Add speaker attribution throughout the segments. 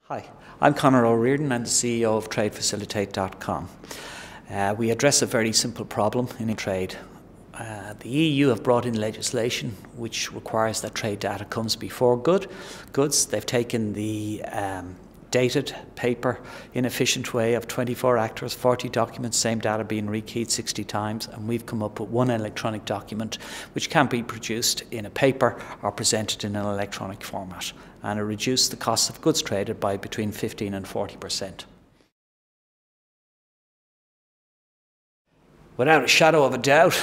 Speaker 1: Hi, I'm Conor O'Riordan. I'm the CEO of tradefacilitate.com. We address a very simple problem in trade. The EU have brought in legislation which requires that trade data comes before goods. They've taken the dated, paper, inefficient way of 24 actors, 40 documents, same data being rekeyed 60 times, and we've come up with one electronic document which can be produced in a paper or presented in an electronic format, and it reduced the cost of goods traded by between 15 and 40%. Without a shadow of a doubt,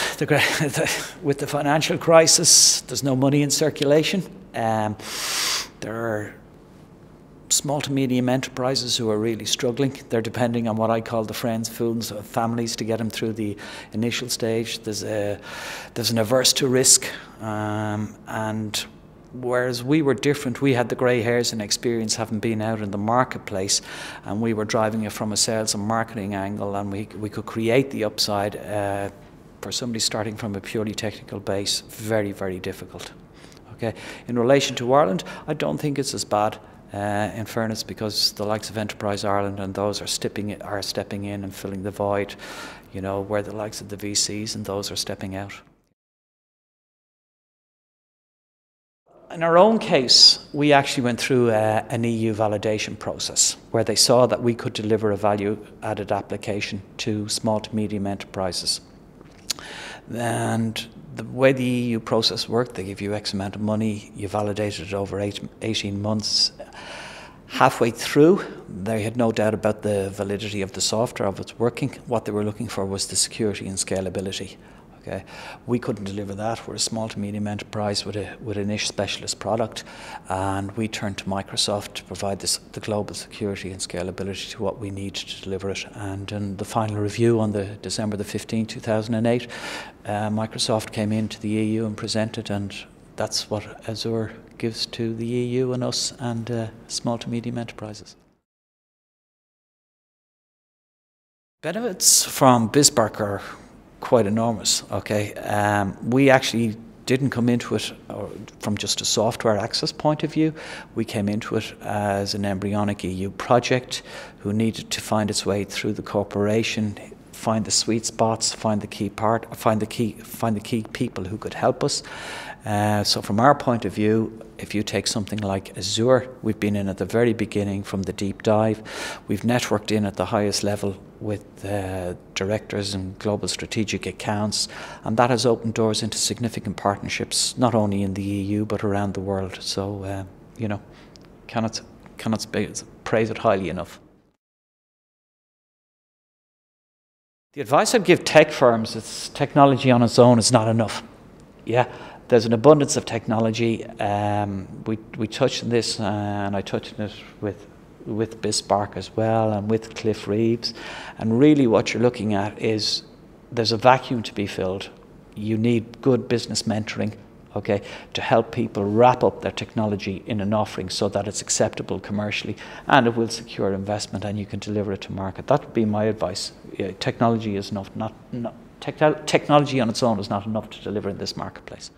Speaker 1: with the financial crisis, there's no money in circulation. There are small to medium enterprises who are really struggling. They're depending on what I call the friends, fools, of families to get them through the initial stage. There's an averse to risk, and whereas we were different, we had the grey hairs and experience having been out in the marketplace, and we were driving it from a sales and marketing angle, and we could create the upside. For somebody starting from a purely technical base, very, very difficult. Okay. In relation to Ireland, I don't think it's as bad. In fairness, because the likes of Enterprise Ireland and those are stepping in and filling the void, you know, where the likes of the VCs and those are stepping out. In our own case, we actually went through an EU validation process where they saw that we could deliver a value-added application to small to medium enterprises. And the way the EU process worked, they give you X amount of money, you validate it over 18 months. Halfway through, they had no doubt about the validity of the software, of its working. What they were looking for was the security and scalability. Okay. We couldn't deliver that. We're a small to medium enterprise with a niche specialist product, and we turned to Microsoft to provide the global security and scalability to what we need to deliver it. And in the final review on the December the 15th, 2008, Microsoft came into the EU and presented, and that's what Azure gives to the EU and us and small to medium enterprises. Benefits from Bizspark are quite enormous. Okay, we actually didn't come into it from just a software access point of view. We came into it as an embryonic EU project who needed to find its way through the corporation, find the sweet spots, find the key people who could help us. So from our point of view, if you take something like Azure, we've been in at the very beginning from the deep dive. We've networked in at the highest level with directors and global strategic accounts, and that has opened doors into significant partnerships, not only in the EU but around the world. So, you know, cannot praise it highly enough. The advice I'd give tech firms is technology on its own is not enough. Yeah. There's an abundance of technology. We touched on this, and I touched on it with Bizspark as well, and with Cliff Reeves. And really what you're looking at is there's a vacuum to be filled. You need good business mentoring, okay, to help people wrap up their technology in an offering so that it's acceptable commercially and it will secure investment and you can deliver it to market. That would be my advice. Technology is enough. Technology on its own is not enough to deliver in this marketplace.